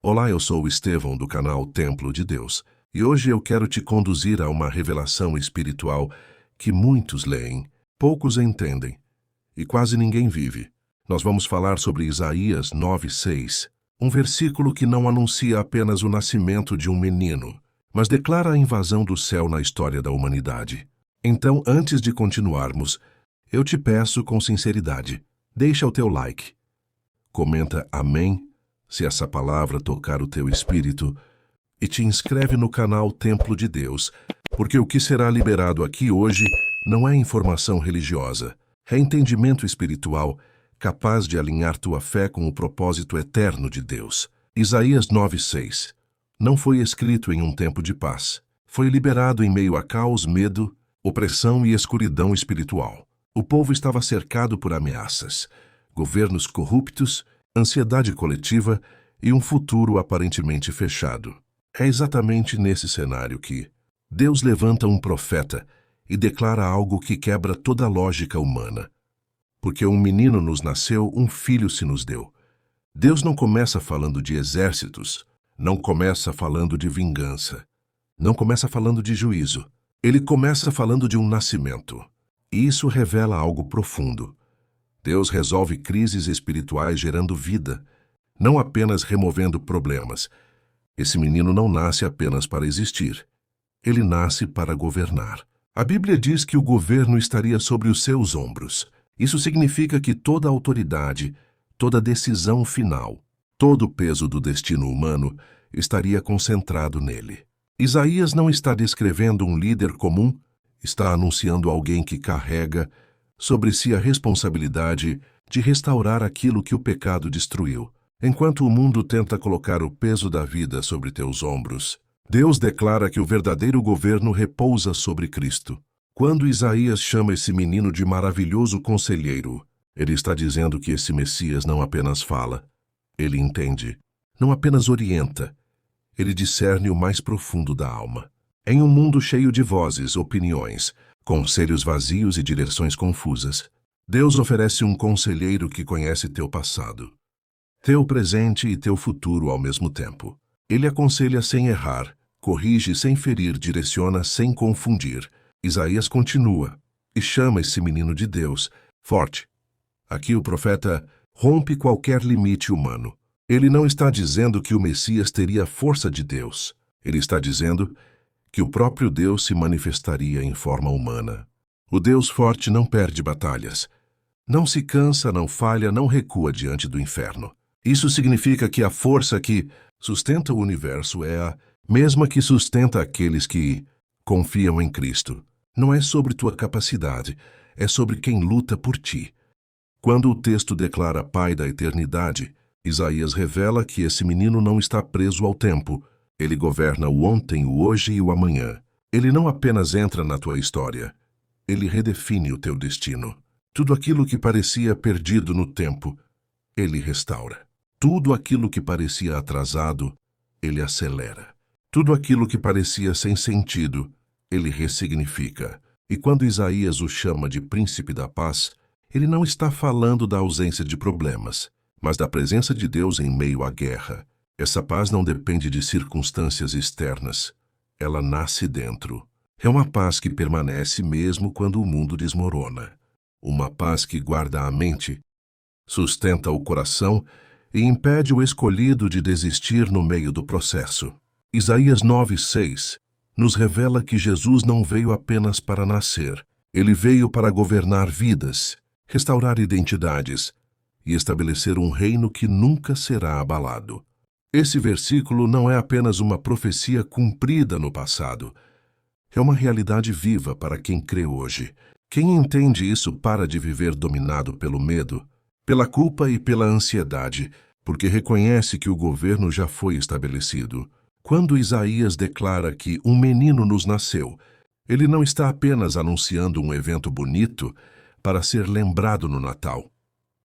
Olá, eu sou o Estevão do canal Templo de Deus e hoje eu quero te conduzir a uma revelação espiritual que muitos leem, poucos entendem e quase ninguém vive. Nós vamos falar sobre Isaías 9:6, um versículo que não anuncia apenas o nascimento de um menino, mas declara a invasão do céu na história da humanidade. Então, antes de continuarmos, eu te peço com sinceridade, deixa o teu like, comenta amém se essa palavra tocar o teu espírito e te inscreve no canal Templo de Deus, porque o que será liberado aqui hoje não é informação religiosa, é entendimento espiritual capaz de alinhar tua fé com o propósito eterno de Deus. Isaías 9:6 não foi escrito em um tempo de paz. Foi liberado em meio a caos, medo, opressão e escuridão espiritual. O povo estava cercado por ameaças, governos corruptos, ansiedade coletiva e um futuro aparentemente fechado. É exatamente nesse cenário que Deus levanta um profeta e declara algo que quebra toda a lógica humana. Porque um menino nos nasceu, um filho se nos deu. Deus não começa falando de exércitos, não começa falando de vingança, não começa falando de juízo. Ele começa falando de um nascimento. E isso revela algo profundo. Deus resolve crises espirituais gerando vida, não apenas removendo problemas. Esse menino não nasce apenas para existir. Ele nasce para governar. A Bíblia diz que o governo estaria sobre os seus ombros. Isso significa que toda autoridade, toda decisão final, todo o peso do destino humano estaria concentrado nele. Isaías não está descrevendo um líder comum, está anunciando alguém que carrega sobre si a responsabilidade de restaurar aquilo que o pecado destruiu. Enquanto o mundo tenta colocar o peso da vida sobre teus ombros, Deus declara que o verdadeiro governo repousa sobre Cristo. Quando Isaías chama esse menino de maravilhoso conselheiro, ele está dizendo que esse Messias não apenas fala, ele entende, não apenas orienta, ele discerne o mais profundo da alma. Em um mundo cheio de vozes, opiniões, conselhos vazios e direções confusas, Deus oferece um conselheiro que conhece teu passado, teu presente e teu futuro ao mesmo tempo. Ele aconselha sem errar, corrige sem ferir, direciona sem confundir. Isaías continua e chama esse menino de Deus, forte. Aqui o profeta rompe qualquer limite humano. Ele não está dizendo que o Messias teria a força de Deus. Ele está dizendo que o próprio Deus se manifestaria em forma humana. O Deus forte não perde batalhas. Não se cansa, não falha, não recua diante do inferno. Isso significa que a força que sustenta o universo é a mesma que sustenta aqueles que confiam em Cristo. Não é sobre tua capacidade, é sobre quem luta por ti. Quando o texto declara Pai da eternidade, Isaías revela que esse menino não está preso ao tempo. Ele governa o ontem, o hoje e o amanhã. Ele não apenas entra na tua história, ele redefine o teu destino. Tudo aquilo que parecia perdido no tempo, ele restaura. Tudo aquilo que parecia atrasado, ele acelera. Tudo aquilo que parecia sem sentido, ele ressignifica. E quando Isaías o chama de príncipe da paz, ele não está falando da ausência de problemas, mas da presença de Deus em meio à guerra. Essa paz não depende de circunstâncias externas. Ela nasce dentro. É uma paz que permanece mesmo quando o mundo desmorona. Uma paz que guarda a mente, sustenta o coração e impede o escolhido de desistir no meio do processo. Isaías 9:6 nos revela que Jesus não veio apenas para nascer. Ele veio para governar vidas, restaurar identidades e estabelecer um reino que nunca será abalado. Esse versículo não é apenas uma profecia cumprida no passado. É uma realidade viva para quem crê hoje. Quem entende isso para de viver dominado pelo medo, pela culpa e pela ansiedade, porque reconhece que o governo já foi estabelecido. Quando Isaías declara que um menino nos nasceu, ele não está apenas anunciando um evento bonito para ser lembrado no Natal.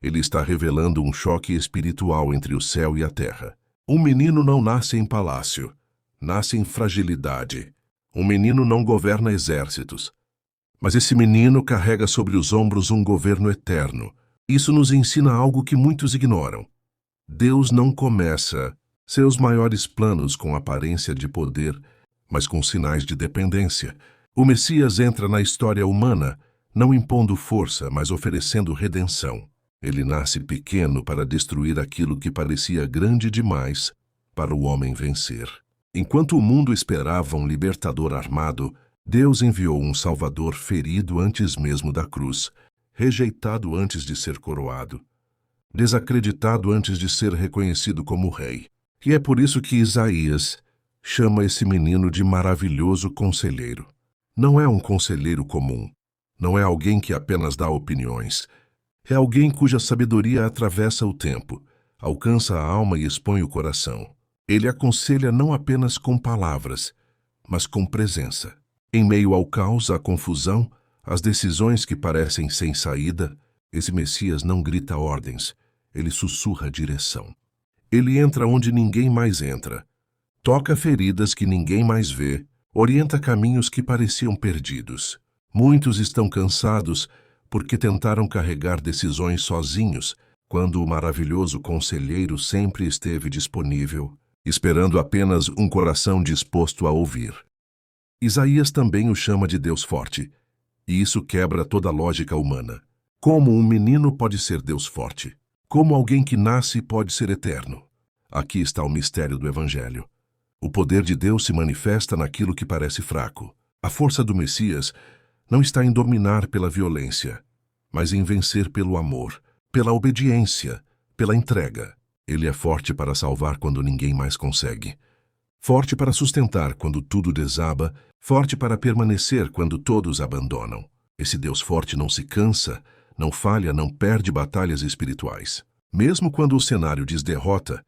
Ele está revelando um choque espiritual entre o céu e a terra. Um menino não nasce em palácio, nasce em fragilidade. Um menino não governa exércitos, mas esse menino carrega sobre os ombros um governo eterno. Isso nos ensina algo que muitos ignoram. Deus não começa Seus maiores planos com aparência de poder, mas com sinais de dependência. O Messias entra na história humana, não impondo força, mas oferecendo redenção. Ele nasce pequeno para destruir aquilo que parecia grande demais para o homem vencer. Enquanto o mundo esperava um libertador armado, Deus enviou um Salvador ferido antes mesmo da cruz, rejeitado antes de ser coroado, desacreditado antes de ser reconhecido como rei. E é por isso que Isaías chama esse menino de maravilhoso conselheiro. Não é um conselheiro comum, não é alguém que apenas dá opiniões. É alguém cuja sabedoria atravessa o tempo, alcança a alma e expõe o coração. Ele aconselha não apenas com palavras, mas com presença. Em meio ao caos, à confusão, às decisões que parecem sem saída, esse Messias não grita ordens, ele sussurra direção. Ele entra onde ninguém mais entra, toca feridas que ninguém mais vê, orienta caminhos que pareciam perdidos. Muitos estão cansados porque tentaram carregar decisões sozinhos, quando o maravilhoso conselheiro sempre esteve disponível, esperando apenas um coração disposto a ouvir. Isaías também o chama de Deus forte, e isso quebra toda a lógica humana. Como um menino pode ser Deus forte? Como alguém que nasce pode ser eterno? Aqui está o mistério do Evangelho. O poder de Deus se manifesta naquilo que parece fraco. A força do Messias não está em dominar pela violência, mas em vencer pelo amor, pela obediência, pela entrega. Ele é forte para salvar quando ninguém mais consegue. Forte para sustentar quando tudo desaba, forte para permanecer quando todos abandonam. Esse Deus forte não se cansa, não falha, não perde batalhas espirituais. Mesmo quando o cenário diz derrota,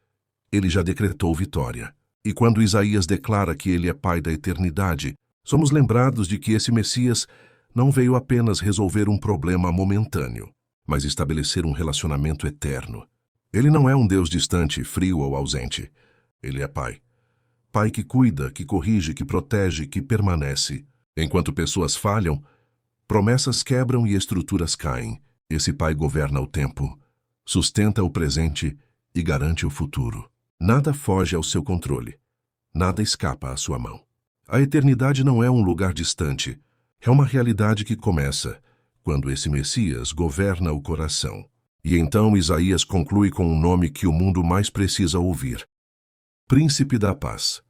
ele já decretou vitória. E quando Isaías declara que ele é Pai da eternidade, somos lembrados de que esse Messias não veio apenas resolver um problema momentâneo, mas estabelecer um relacionamento eterno. Ele não é um Deus distante, frio ou ausente. Ele é Pai. Pai que cuida, que corrige, que protege, que permanece. Enquanto pessoas falham, promessas quebram e estruturas caem. Esse Pai governa o tempo, sustenta o presente e garante o futuro. Nada foge ao seu controle. Nada escapa à sua mão. A eternidade não é um lugar distante. É uma realidade que começa quando esse Messias governa o coração. E então Isaías conclui com um nome que o mundo mais precisa ouvir: Príncipe da Paz.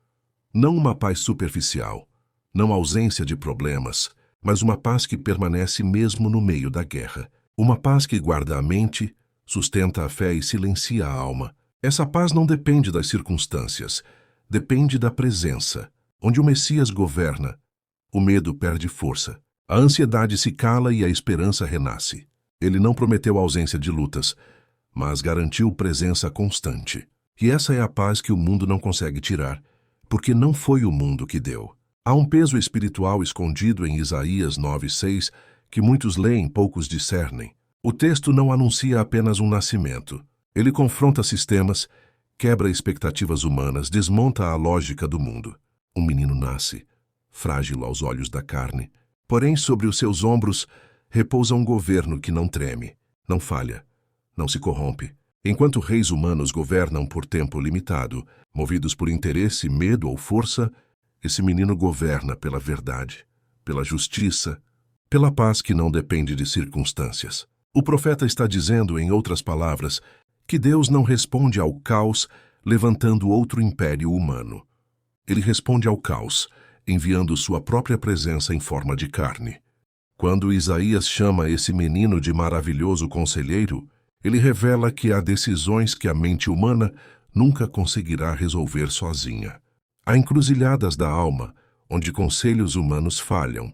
Não uma paz superficial, não ausência de problemas, mas uma paz que permanece mesmo no meio da guerra. Uma paz que guarda a mente, sustenta a fé e silencia a alma. Essa paz não depende das circunstâncias, depende da presença. Onde o Messias governa, o medo perde força, a ansiedade se cala e a esperança renasce. Ele não prometeu ausência de lutas, mas garantiu presença constante. E essa é a paz que o mundo não consegue tirar, porque não foi o mundo que deu. Há um peso espiritual escondido em Isaías 9:6 que muitos leem, poucos discernem. O texto não anuncia apenas um nascimento. Ele confronta sistemas, quebra expectativas humanas, desmonta a lógica do mundo. Um menino nasce, frágil aos olhos da carne, porém sobre os seus ombros repousa um governo que não treme, não falha, não se corrompe. Enquanto reis humanos governam por tempo limitado, movidos por interesse, medo ou força, esse menino governa pela verdade, pela justiça, pela paz que não depende de circunstâncias. O profeta está dizendo, em outras palavras, que Deus não responde ao caos levantando outro império humano. Ele responde ao caos, enviando sua própria presença em forma de carne. Quando Isaías chama esse menino de maravilhoso conselheiro, ele revela que há decisões que a mente humana nunca conseguirá resolver sozinha. Há encruzilhadas da alma, onde conselhos humanos falham.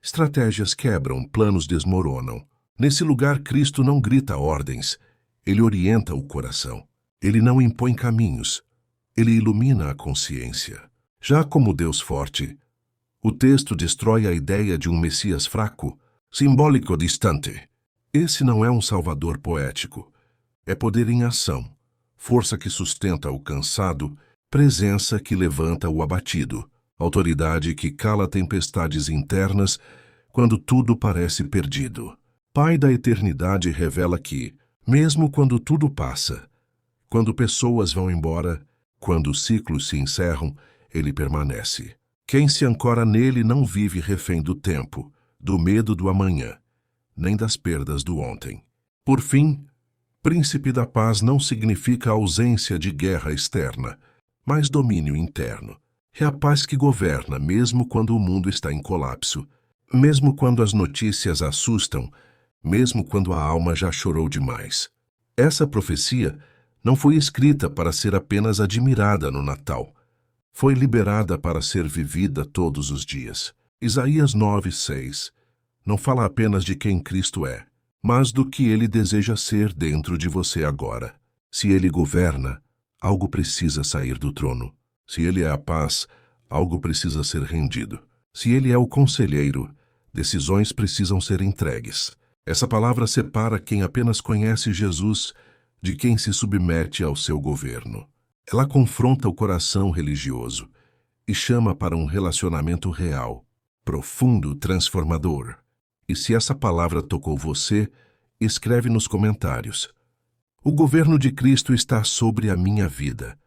Estratégias quebram, planos desmoronam. Nesse lugar, Cristo não grita ordens, ele orienta o coração. Ele não impõe caminhos, ele ilumina a consciência. Já como Deus forte, o texto destrói a ideia de um Messias fraco, simbólico distante. Esse não é um salvador poético. É poder em ação, força que sustenta o cansado, presença que levanta o abatido, autoridade que cala tempestades internas quando tudo parece perdido. Pai da eternidade revela que, mesmo quando tudo passa, quando pessoas vão embora, Quando os ciclos se encerram, ele permanece. Quem se ancora nele não vive refém do tempo, do medo do amanhã, nem das perdas do ontem. Por fim, Príncipe da Paz não significa ausência de guerra externa, mas domínio interno. É a paz que governa mesmo quando o mundo está em colapso, mesmo quando as notícias assustam, mesmo quando a alma já chorou demais. Essa profecia não foi escrita para ser apenas admirada no Natal. Foi liberada para ser vivida todos os dias. Isaías 9:6 não fala apenas de quem Cristo é, mas do que ele deseja ser dentro de você agora. Se ele governa, algo precisa sair do trono. Se ele é a paz, algo precisa ser rendido. Se ele é o conselheiro, decisões precisam ser entregues. Essa palavra separa quem apenas conhece Jesus de quem se submete ao seu governo. Ela confronta o coração religioso e chama para um relacionamento real, profundo, transformador. E se essa palavra tocou você, escreve nos comentários. O governo de Cristo está sobre a minha vida.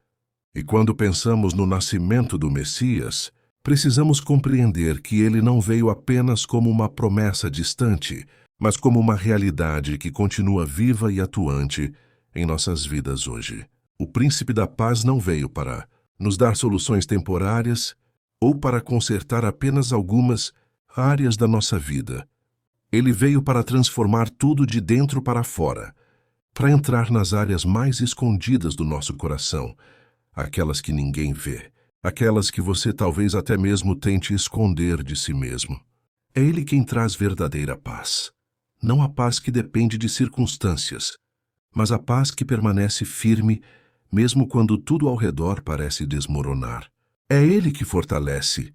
E quando pensamos no nascimento do Messias, precisamos compreender que ele não veio apenas como uma promessa distante, mas como uma realidade que continua viva e atuante em nossas vidas hoje. O Príncipe da Paz não veio para nos dar soluções temporárias ou para consertar apenas algumas áreas da nossa vida. Ele veio para transformar tudo de dentro para fora, para entrar nas áreas mais escondidas do nosso coração, aquelas que ninguém vê, aquelas que você talvez até mesmo tente esconder de si mesmo. É Ele quem traz verdadeira paz. Não a paz que depende de circunstâncias, mas a paz que permanece firme mesmo quando tudo ao redor parece desmoronar. É Ele que fortalece,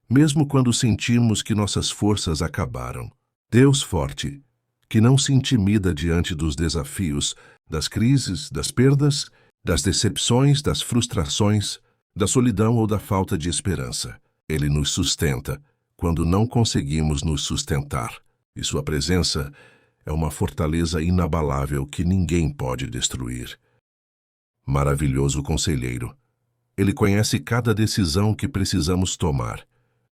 mesmo quando sentimos que nossas forças acabaram. Deus forte, que não se intimida diante dos desafios, das crises, das perdas, das decepções, das frustrações, da solidão ou da falta de esperança. Ele nos sustenta quando não conseguimos nos sustentar, e sua presença é uma fortaleza inabalável que ninguém pode destruir. Maravilhoso conselheiro. Ele conhece cada decisão que precisamos tomar,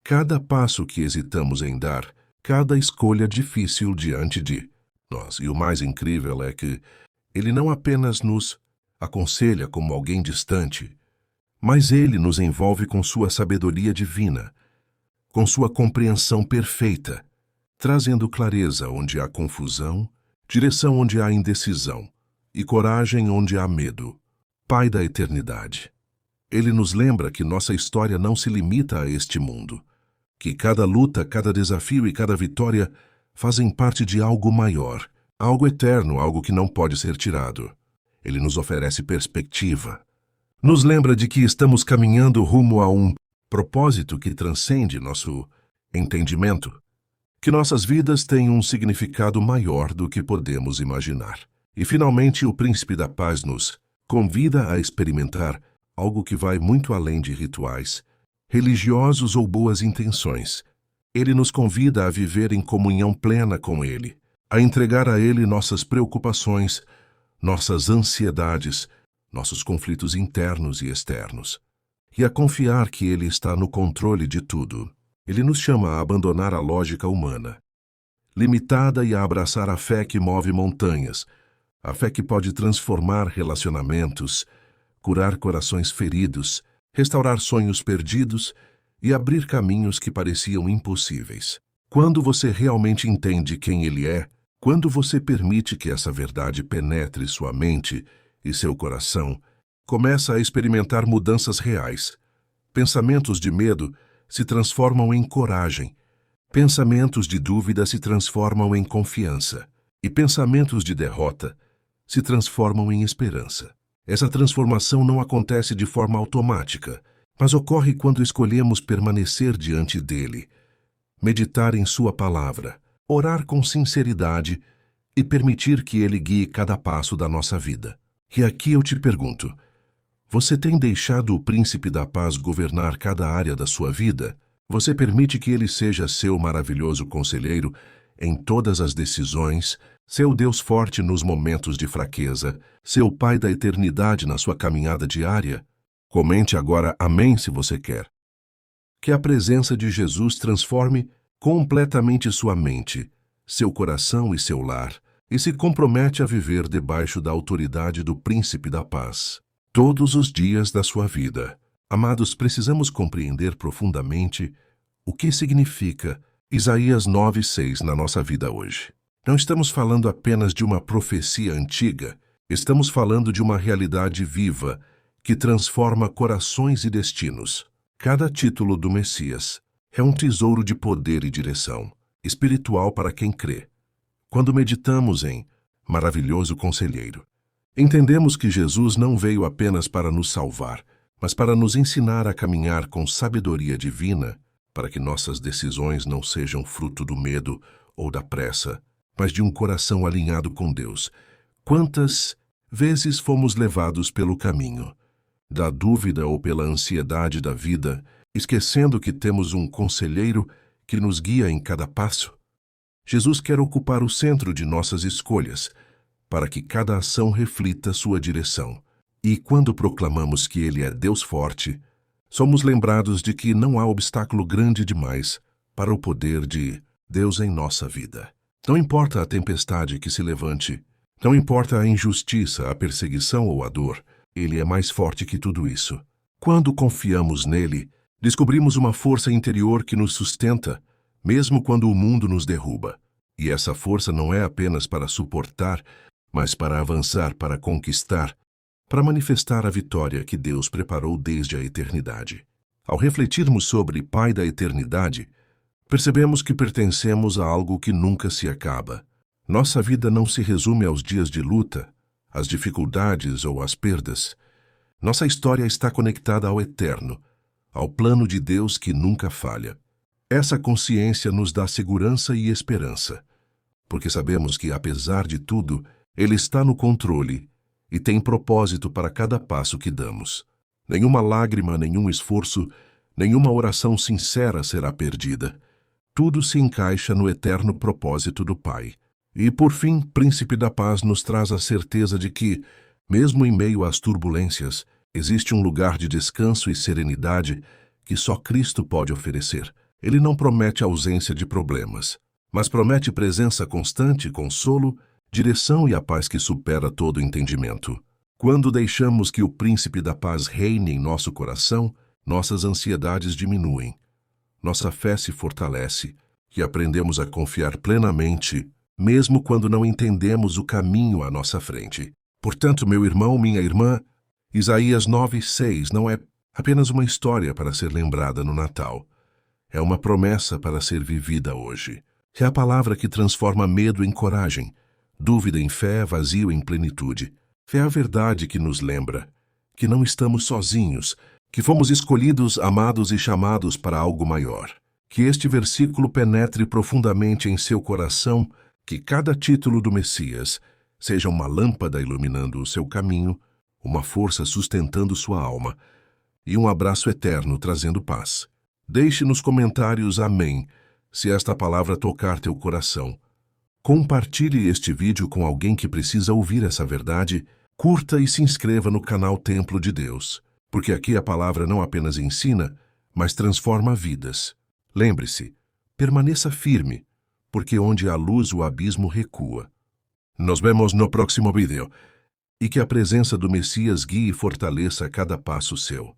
cada passo que hesitamos em dar, cada escolha difícil diante de nós. E o mais incrível é que ele não apenas nos aconselha como alguém distante, mas ele nos envolve com sua sabedoria divina, com sua compreensão perfeita, trazendo clareza onde há confusão, direção onde há indecisão e coragem onde há medo. Pai da eternidade. Ele nos lembra que nossa história não se limita a este mundo, que cada luta, cada desafio e cada vitória fazem parte de algo maior, algo eterno, algo que não pode ser tirado. Ele nos oferece perspectiva. Nos lembra de que estamos caminhando rumo a um propósito que transcende nosso entendimento, que nossas vidas têm um significado maior do que podemos imaginar. E finalmente o Príncipe da Paz nos convida a experimentar algo que vai muito além de rituais religiosos ou boas intenções. Ele nos convida a viver em comunhão plena com Ele, a entregar a Ele nossas preocupações, nossas ansiedades, nossos conflitos internos e externos, e a confiar que Ele está no controle de tudo. Ele nos chama a abandonar a lógica humana, limitada, e a abraçar a fé que move montanhas, a fé que pode transformar relacionamentos, curar corações feridos, restaurar sonhos perdidos e abrir caminhos que pareciam impossíveis. Quando você realmente entende quem Ele é, quando você permite que essa verdade penetre sua mente e seu coração, começa a experimentar mudanças reais. Pensamentos de medo se transformam em coragem, pensamentos de dúvida se transformam em confiança, e pensamentos de derrota se transformam em esperança. Essa transformação não acontece de forma automática, mas ocorre quando escolhemos permanecer diante dele, meditar em sua palavra, orar com sinceridade e permitir que ele guie cada passo da nossa vida. E aqui eu te pergunto, você tem deixado o Príncipe da Paz governar cada área da sua vida? Você permite que ele seja seu maravilhoso conselheiro em todas as decisões, seu Deus forte nos momentos de fraqueza, seu Pai da eternidade na sua caminhada diária? Comente agora amém se você quer. Que a presença de Jesus transforme completamente sua mente, seu coração e seu lar, e se compromete a viver debaixo da autoridade do Príncipe da Paz, todos os dias da sua vida. Amados, precisamos compreender profundamente o que significa Isaías 9:6 na nossa vida hoje. Não estamos falando apenas de uma profecia antiga, estamos falando de uma realidade viva que transforma corações e destinos. Cada título do Messias é um tesouro de poder e direção espiritual para quem crê. Quando meditamos em Maravilhoso Conselheiro, entendemos que Jesus não veio apenas para nos salvar, mas para nos ensinar a caminhar com sabedoria divina, para que nossas decisões não sejam fruto do medo ou da pressa, mas de um coração alinhado com Deus. Quantas vezes fomos levados pelo caminho da dúvida ou pela ansiedade da vida, esquecendo que temos um conselheiro que nos guia em cada passo? Jesus quer ocupar o centro de nossas escolhas, para que cada ação reflita sua direção. E quando proclamamos que Ele é Deus forte, somos lembrados de que não há obstáculo grande demais para o poder de Deus em nossa vida. Não importa a tempestade que se levante, não importa a injustiça, a perseguição ou a dor, Ele é mais forte que tudo isso. Quando confiamos nele, descobrimos uma força interior que nos sustenta, mesmo quando o mundo nos derruba. E essa força não é apenas para suportar, mas para avançar, para conquistar, para manifestar a vitória que Deus preparou desde a eternidade. Ao refletirmos sobre Pai da eternidade, percebemos que pertencemos a algo que nunca se acaba. Nossa vida não se resume aos dias de luta, às dificuldades ou às perdas. Nossa história está conectada ao eterno, ao plano de Deus que nunca falha. Essa consciência nos dá segurança e esperança, porque sabemos que, apesar de tudo, Ele está no controle e tem propósito para cada passo que damos. Nenhuma lágrima, nenhum esforço, nenhuma oração sincera será perdida. Tudo se encaixa no eterno propósito do Pai. E, por fim, Príncipe da Paz nos traz a certeza de que, mesmo em meio às turbulências, existe um lugar de descanso e serenidade que só Cristo pode oferecer. Ele não promete ausência de problemas, mas promete presença constante, consolo, direção e a paz que supera todo entendimento. Quando deixamos que o Príncipe da Paz reine em nosso coração, nossas ansiedades diminuem, nossa fé se fortalece e aprendemos a confiar plenamente, mesmo quando não entendemos o caminho à nossa frente. Portanto, meu irmão, minha irmã, Isaías 9:6 não é apenas uma história para ser lembrada no Natal. É uma promessa para ser vivida hoje. É a palavra que transforma medo em coragem, dúvida em fé, vazio em plenitude. É a verdade que nos lembra que não estamos sozinhos, que fomos escolhidos, amados e chamados para algo maior. Que este versículo penetre profundamente em seu coração, que cada título do Messias seja uma lâmpada iluminando o seu caminho, uma força sustentando sua alma e um abraço eterno trazendo paz. Deixe nos comentários amém se esta palavra tocar teu coração. Compartilhe este vídeo com alguém que precisa ouvir essa verdade, curta e se inscreva no canal Templo de Deus, porque aqui a palavra não apenas ensina, mas transforma vidas. Lembre-se, permaneça firme, porque onde há luz o abismo recua. Nos vemos no próximo vídeo, e que a presença do Messias guie e fortaleça cada passo seu.